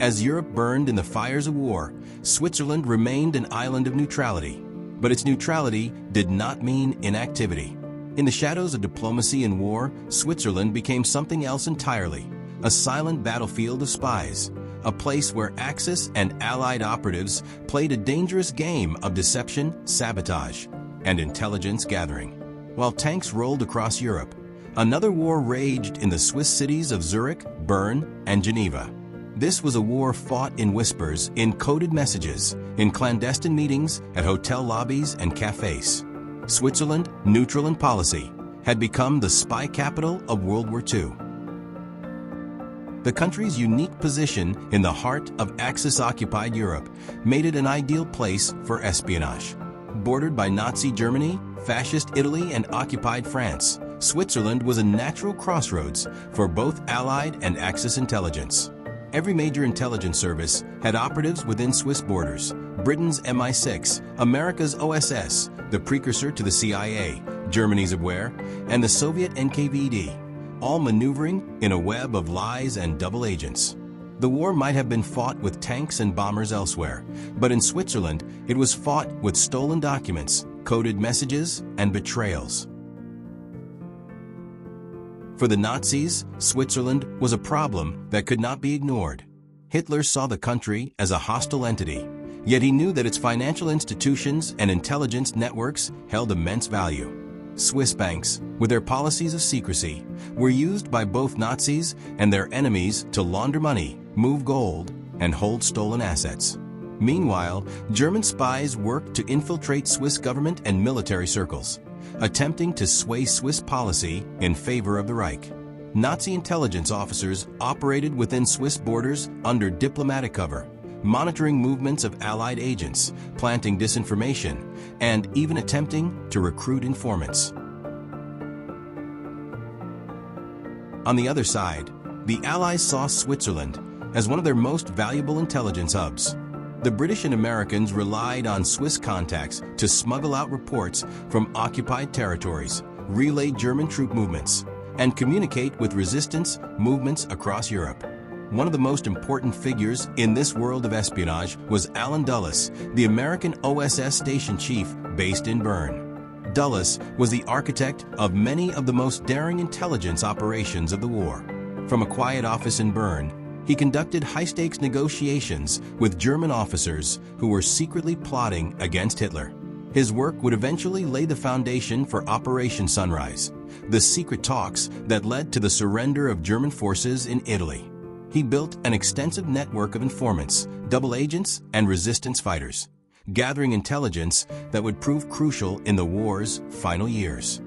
As Europe burned in the fires of war, Switzerland remained an island of neutrality. But its neutrality did not mean inactivity. In the shadows of diplomacy and war, Switzerland became something else entirely, a silent battlefield of spies, a place where Axis and Allied operatives played a dangerous game of deception, sabotage, and intelligence gathering. While tanks rolled across Europe, another war raged in the Swiss cities of Zurich, Bern, and Geneva. This was a war fought in whispers, in coded messages, in clandestine meetings, at hotel lobbies and cafes. Switzerland, neutral in policy, had become the spy capital of World War II. The country's unique position in the heart of Axis-occupied Europe made it an ideal place for espionage. Bordered by Nazi Germany, Fascist Italy, and occupied France, Switzerland was a natural crossroads for both Allied and Axis intelligence. Every major intelligence service had operatives within Swiss borders: Britain's MI6, America's OSS, the precursor to the CIA, Germany's Abwehr, and the Soviet NKVD, all maneuvering in a web of lies and double agents. The war might have been fought with tanks and bombers elsewhere, but in Switzerland, it was fought with stolen documents, coded messages, and betrayals. For the Nazis, Switzerland was a problem that could not be ignored. Hitler saw the country as a hostile entity, yet he knew that its financial institutions and intelligence networks held immense value. Swiss banks, with their policies of secrecy, were used by both Nazis and their enemies to launder money, move gold, and hold stolen assets. Meanwhile, German spies worked to infiltrate Swiss government and military circles, attempting to sway Swiss policy in favor of the Reich. Nazi intelligence officers operated within Swiss borders under diplomatic cover, monitoring movements of Allied agents, planting disinformation, and even attempting to recruit informants. On the other side, the Allies saw Switzerland as one of their most valuable intelligence hubs. The British and Americans relied on Swiss contacts to smuggle out reports from occupied territories, relay German troop movements, and communicate with resistance movements across Europe. One of the most important figures in this world of espionage was Allen Dulles, the American OSS station chief based in Bern. Dulles was the architect of many of the most daring intelligence operations of the war. From a quiet office in Bern, he conducted high-stakes negotiations with German officers who were secretly plotting against Hitler. His work would eventually lay the foundation for Operation Sunrise, the secret talks that led to the surrender of German forces in Italy. He built an extensive network of informants, double agents, and resistance fighters, gathering intelligence that would prove crucial in the war's final years.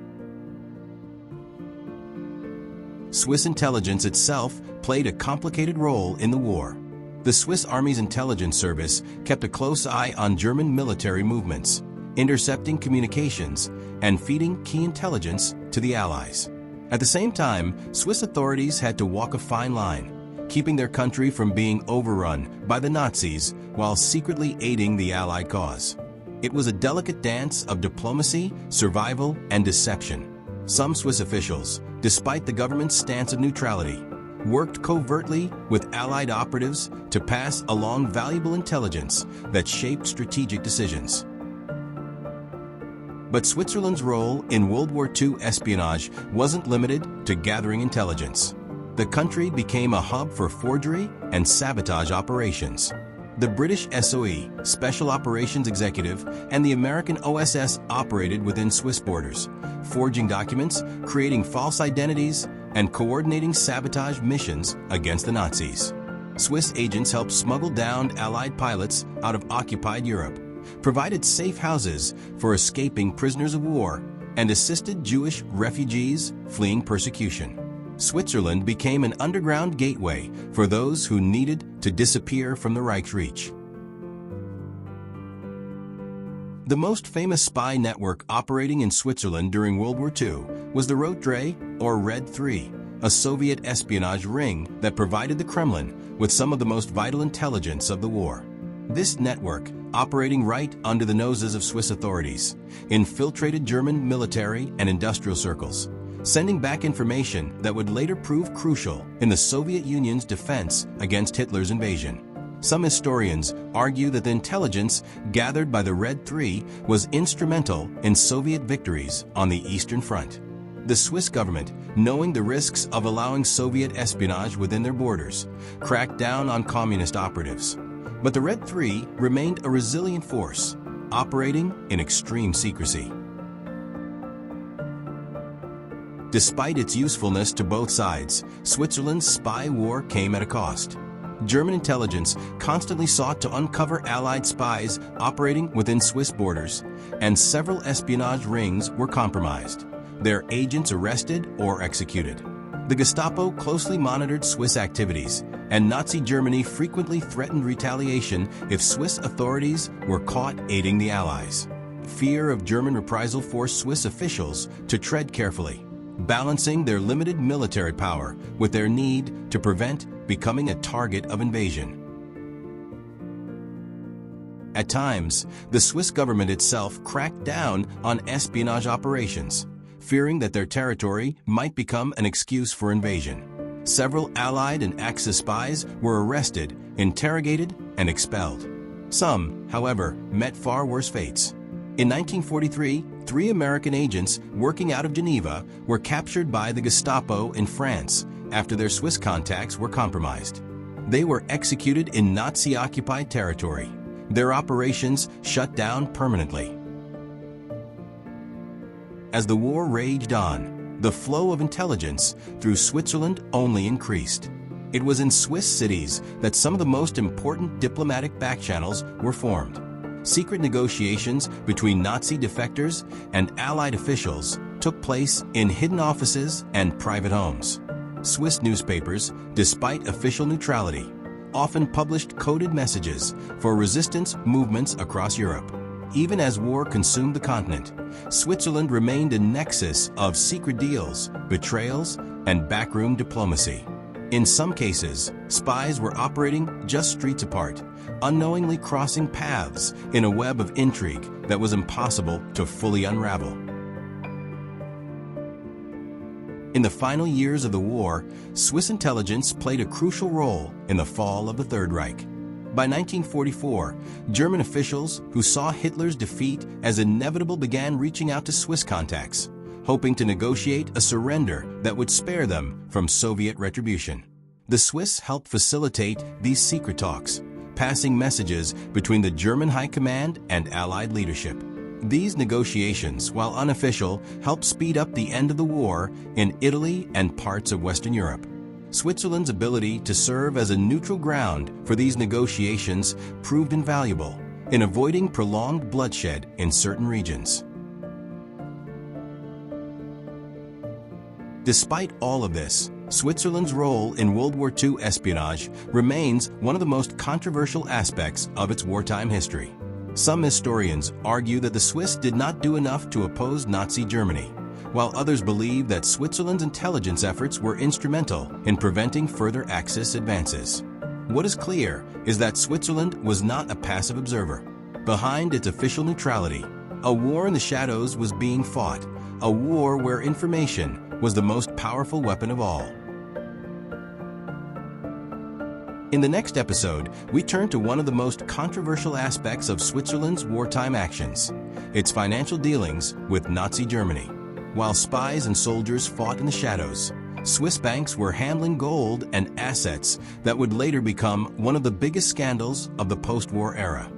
Swiss intelligence itself played a complicated role in the war. The Swiss Army's intelligence service kept a close eye on German military movements, intercepting communications and feeding key intelligence to the Allies. At the same time, Swiss authorities had to walk a fine line, keeping their country from being overrun by the Nazis while secretly aiding the Allied cause. It was a delicate dance of diplomacy, survival, and deception. Some Swiss officials, despite the government's stance of neutrality, worked covertly with Allied operatives to pass along valuable intelligence that shaped strategic decisions. But Switzerland's role in World War II espionage wasn't limited to gathering intelligence. The country became a hub for forgery and sabotage operations. The British SOE, Special Operations Executive, and the American OSS operated within Swiss borders, forging documents, creating false identities, and coordinating sabotage missions against the Nazis. Swiss agents helped smuggle downed Allied pilots out of occupied Europe, provided safe houses for escaping prisoners of war, and assisted Jewish refugees fleeing persecution. Switzerland became an underground gateway for those who needed to disappear from the Reich's reach. The most famous spy network operating in Switzerland during World War II was the Rote Dreh, or Red 3, a Soviet espionage ring that provided the Kremlin with some of the most vital intelligence of the war. This network, operating right under the noses of Swiss authorities, infiltrated German military and industrial circles, sending back information that would later prove crucial in the Soviet Union's defense against Hitler's invasion. Some historians argue that the intelligence gathered by the Red Three was instrumental in Soviet victories on the Eastern Front. The Swiss government, knowing the risks of allowing Soviet espionage within their borders, cracked down on communist operatives. But the Red Three remained a resilient force, operating in extreme secrecy. Despite its usefulness to both sides, Switzerland's spy war came at a cost. German intelligence constantly sought to uncover Allied spies operating within Swiss borders, and several espionage rings were compromised, their agents arrested or executed. The Gestapo closely monitored Swiss activities, and Nazi Germany frequently threatened retaliation if Swiss authorities were caught aiding the Allies. Fear of German reprisal forced Swiss officials to tread carefully, balancing their limited military power with their need to prevent becoming a target of invasion. At times, the Swiss government itself cracked down on espionage operations, fearing that their territory might become an excuse for invasion. Several Allied and Axis spies were arrested, interrogated, and expelled. Some, however, met far worse fates. In 1943, 3 American agents working out of Geneva were captured by the Gestapo in France after their Swiss contacts were compromised. They were executed in Nazi-occupied territory, their operations shut down permanently. As the war raged on, the flow of intelligence through Switzerland only increased. It was in Swiss cities that some of the most important diplomatic backchannels were formed. Secret negotiations between Nazi defectors and Allied officials took place in hidden offices and private homes. Swiss newspapers, despite official neutrality, often published coded messages for resistance movements across Europe. Even as war consumed the continent, Switzerland remained a nexus of secret deals, betrayals, and backroom diplomacy. In some cases, spies were operating just streets apart, unknowingly crossing paths in a web of intrigue that was impossible to fully unravel. In the final years of the war, Swiss intelligence played a crucial role in the fall of the Third Reich. By 1944, German officials who saw Hitler's defeat as inevitable began reaching out to Swiss contacts, hoping to negotiate a surrender that would spare them from Soviet retribution. The Swiss helped facilitate these secret talks, passing messages between the German High Command and Allied leadership. These negotiations, while unofficial, helped speed up the end of the war in Italy and parts of Western Europe. Switzerland's ability to serve as a neutral ground for these negotiations proved invaluable in avoiding prolonged bloodshed in certain regions. Despite all of this, Switzerland's role in World War II espionage remains one of the most controversial aspects of its wartime history. Some historians argue that the Swiss did not do enough to oppose Nazi Germany, while others believe that Switzerland's intelligence efforts were instrumental in preventing further Axis advances. What is clear is that Switzerland was not a passive observer. Behind its official neutrality, a war in the shadows was being fought, a war where information was the most powerful weapon of all. In the next episode, we turn to one of the most controversial aspects of Switzerland's wartime actions, its financial dealings with Nazi Germany. While spies and soldiers fought in the shadows, Swiss banks were handling gold and assets that would later become one of the biggest scandals of the post-war era.